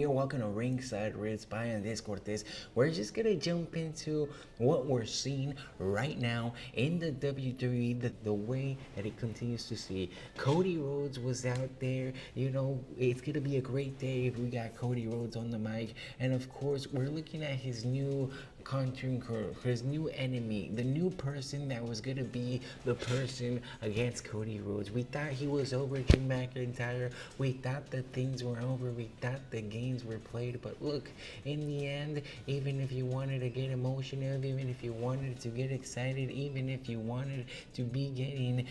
You're welcome to Ringside, Riffs by and this Cortes. We're just gonna jump into what we're seeing right now in the WWE, the way that it continues to see. Cody Rhodes was out there. It's gonna be a great day if we got Cody Rhodes on the mic. And of course, we're looking at his new conquering his new enemy, the new person that was gonna be the person against Cody Rhodes. We thought he was over, Drew McIntyre. We thought that things were over. We thought the games were played. But look, in the end, even if you wanted to get emotional, even if you wanted to get excited, even if you wanted to be getting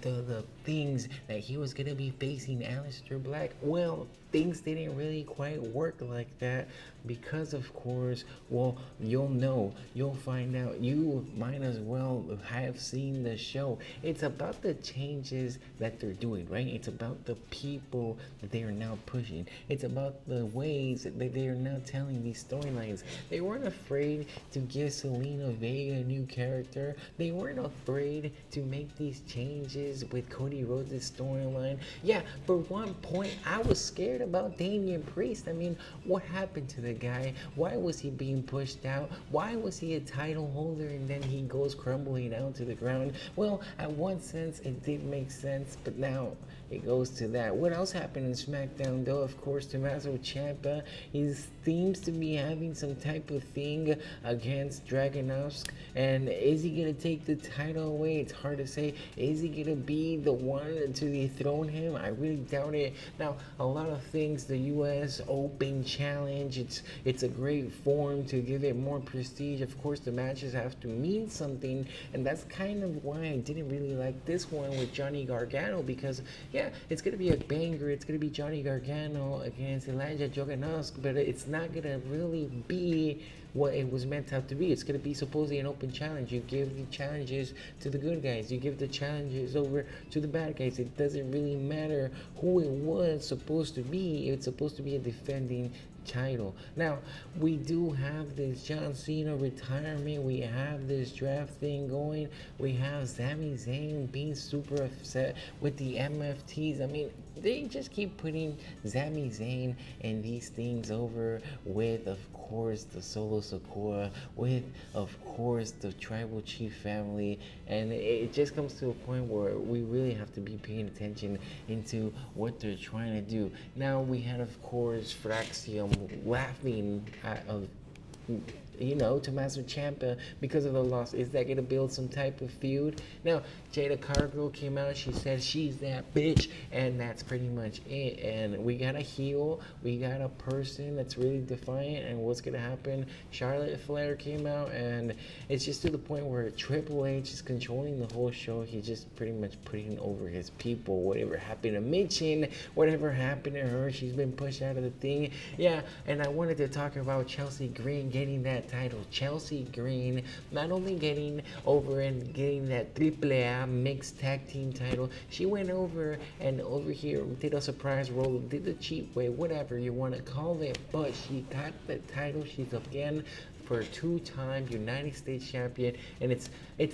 the things that he was gonna be facing Aleister Black, well, things didn't really quite work like that because, of course, well, you'll find out. You might as well have seen the show. It's about the changes that they're doing, right? It's about the people that they are now pushing. It's about the ways that they are now telling these storylines. They weren't afraid to give Selena Vega a new character. They weren't afraid to make these changes with Cody Rhodes' storyline. Yeah, for one point, I was scared about Damian Priest. I mean, what happened to the guy? Why was he being pushed out? Why was he a title holder and then he goes crumbling down to the ground? Well, at one sense, it did make sense, but now it goes to that. What else happened in SmackDown, though? Of course, Tommaso Ciampa, he seems to be having some type of thing against Dragunov. And is he going to take the title away? It's hard to say. Is he going to be the one to dethrone him? I really doubt it. Now, a lot of things, the U.S. Open Challenge, it's a great form to give it more prestige. Of course, the matches have to mean something, and that's kind of why I didn't really like this one with Johnny Gargano, because, yeah, it's going to be a banger. It's going to be Johnny Gargano against Elijah Dragunov, but it's not going to really be what it was meant to have to be. It's going to be supposedly an open challenge. You give the challenges to the good guys. You give the challenges over to the bad guys. It doesn't really matter who it was supposed to be. It's supposed to be a defending title. Now, we do have this John Cena retirement. We have this draft thing going. We have Sami Zayn being super upset with the MFTs. I mean, they just keep putting Sami Zayn and these things over with, of course, the Solo Sikoa, with, of course, the Tribal Chief family, and it just comes to a point where we really have to be paying attention into what they're trying to do. Now, we had, of course, Fraxium laughing at Tommaso Ciampa because of the loss. Is that going to build some type of feud? Now, Jada Cargill came out. She said she's that bitch, and that's pretty much it. And we got a heel. We got a person that's really defiant, and what's going to happen? Charlotte Flair came out, and it's just to the point where Triple H is controlling the whole show. He's just pretty much putting over his people. Whatever happened to Michin, whatever happened to her, she's been pushed out of the thing. Yeah, and I wanted to talk about Chelsea Green getting that title. Chelsea Green not only getting over and getting that AAA mixed tag team title, she went over and over here did a surprise roll, did the cheap way, whatever you want to call it, but she got the title. She's again for a two-time United States champion, and it's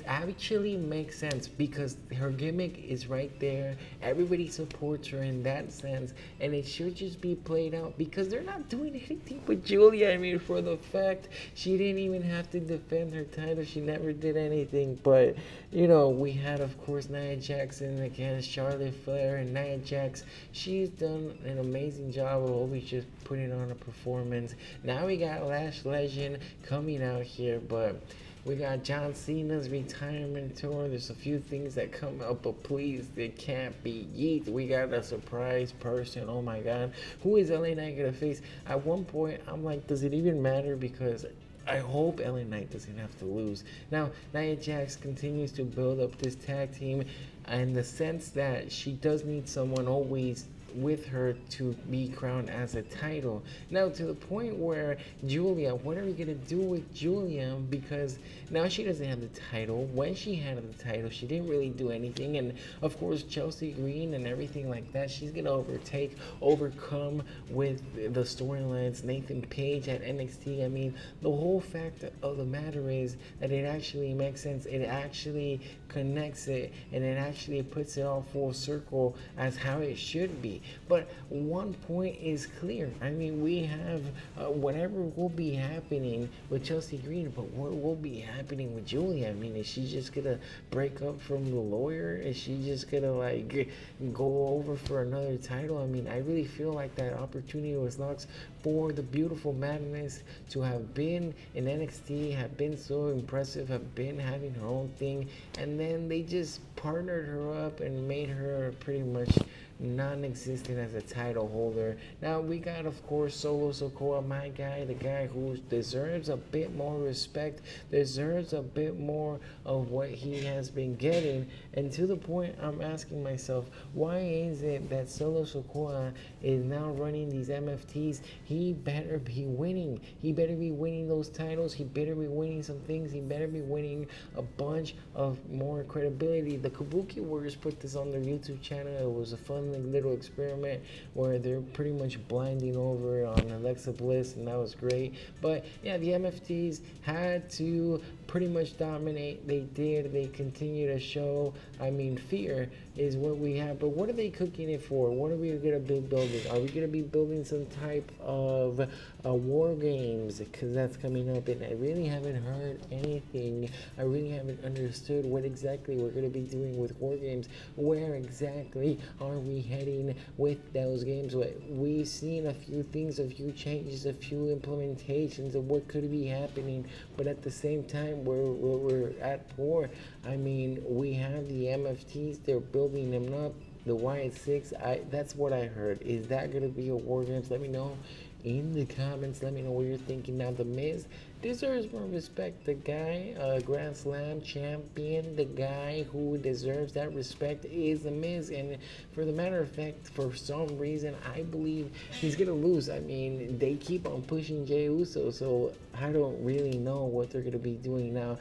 actually makes sense because her gimmick is right there. Everybody supports her in that sense, and it should just be played out because they're not doing anything with Julia. I mean, for the fact she didn't even have to defend her title, she never did anything. But we had, of course, Nia Jackson against Charlotte Flair, and Nia Jax, she's done an amazing job of always just putting on a performance. Now we got Lash Legend coming out here, but we got John Cena's retirement tour. There's a few things that come up, but please, they can't be yeet. We got a surprise person. Oh my God, who is LA Knight gonna face? At one point, I'm like, does it even matter? Because I hope LA Knight doesn't have to lose. Now, Nia Jax continues to build up this tag team in the sense that she does need someone always with her to be crowned as a title. Now, to the point where Julia, what are we going to do with Julia? Because now she doesn't have the title. When she had the title, she didn't really do anything. And of course, Chelsea Green and everything like that, she's going to overcome with the storylines. Nathan Page at NXT. I mean, the whole fact of the matter is that it actually makes sense. It actually connects it, and it actually puts it all full circle as how it should be. be. But one point is clear. I mean, we have whatever will be happening with Chelsea Green, but what will be happening with Julia? I mean, is she just gonna break up from the lawyer? Is she just gonna like go over for another title? I mean, I really feel like that opportunity was lost for the beautiful Madness to have been in NXT, have been so impressive, have been having her own thing, and then they just partnered her up and made her pretty much non-existent as a title holder. Now we got, of course, Solo Sikoa, my guy, the guy who deserves a bit more respect, deserves a bit more of what he has been getting. And to the point, I'm asking myself, why is it that Solo Sikoa is now running these MFTs? He better be winning. He better be winning those titles. He better be winning some things. He better be winning a bunch of more credibility. The Kabuki Warriors put this on their YouTube channel. It was a fun little experiment where they're pretty much blinding over on Alexa Bliss, and that was great. But yeah, the MFTs had to pretty much dominate. They did. They continue to show. I mean, fear is what we have. But what are they cooking it for? What are we gonna be building? Are we gonna be building some type of war games? Because that's coming up, and I really haven't heard anything. I really haven't understood what exactly we're gonna be doing with war games. Where exactly are we heading with those games? We've seen a few things, a few changes, a few implementations of what could be happening, but at the same time, we're at war. I mean, we have the MFTs, they're building them up. The Wyatt Six, that's what I heard. Is that gonna be a war games? Let me know in the comments. Let me know what you're thinking. Now, The Miz deserves more respect. The guy, Grand Slam champion, the guy who deserves that respect is The Miz. And for the matter of fact, for some reason, I believe he's going to lose. I mean, they keep on pushing Jey Uso, so I don't really know what they're going to be doing now.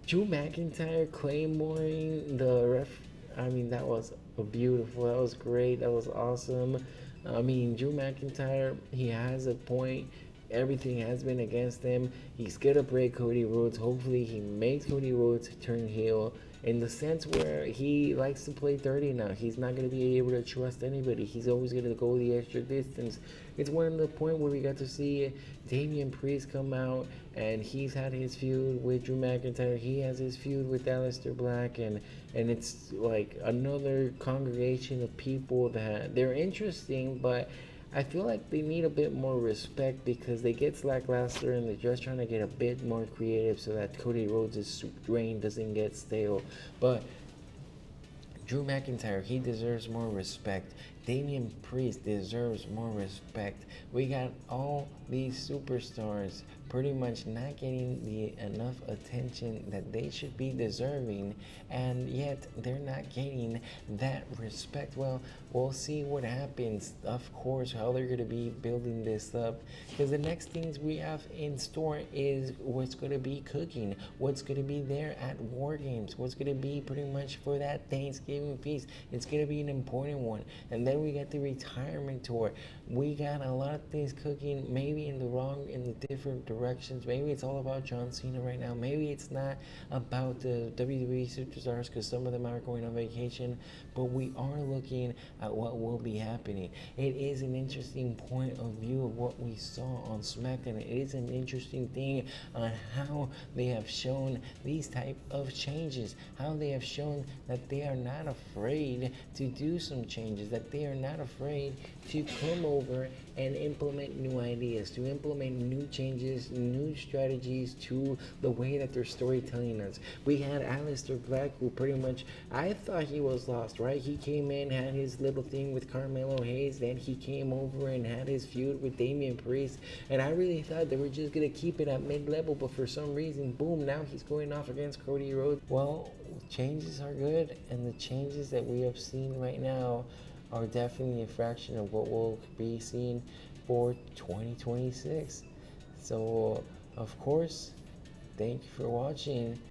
Drew McIntyre claymoring the ref. I mean, that was beautiful. That was great. That was awesome. I mean, Drew McIntyre, he has a point. Everything has been against him. He's gonna break Cody Rhodes. Hopefully, he makes Cody Rhodes turn heel in the sense where he likes to play dirty now. He's not gonna be able to trust anybody. He's always gonna go the extra distance. It's one of the point where we got to see Damian Priest come out, and he's had his feud with Drew McIntyre. He has his feud with Aleister Black, and it's like another congregation of people that they're interesting, but I feel like they need a bit more respect because they get lackluster and they're just trying to get a bit more creative so that Cody Rhodes' reign doesn't get stale. But Drew McIntyre, he deserves more respect. Damian Priest deserves more respect. We got all these superstars pretty much not getting the enough attention that they should be deserving, and yet they're not getting that respect. Well, we'll see what happens, of course, how they're going to be building this up, because the next things we have in store is what's going to be cooking, what's going to be there at War Games, what's going to be pretty much for that Thanksgiving feast. It's going to be an important one. And then we got the retirement tour. We got a lot of things cooking, maybe in the different directions. Maybe it's all about John Cena right now. Maybe it's not about the WWE superstars because some of them are going on vacation. But we are looking at what will be happening. It is an interesting point of view of what we saw on SmackDown. It is an interesting thing on how they have shown these type of changes, how they have shown that they are not afraid to do some changes, that they are not afraid to come over and implement new ideas, to implement new changes, new strategies to the way that they're storytelling us. We had Aleister Black, who pretty much, I thought he was lost, right? He came in, had his little thing with Carmelo Hayes, then he came over and had his feud with Damian Priest, and I really thought they were just gonna keep it at mid-level, but for some reason, boom, now he's going off against Cody Rhodes. Well, changes are good, and the changes that we have seen right now are definitely a fraction of what we'll be seeing for 2026. So, of course, thank you for watching.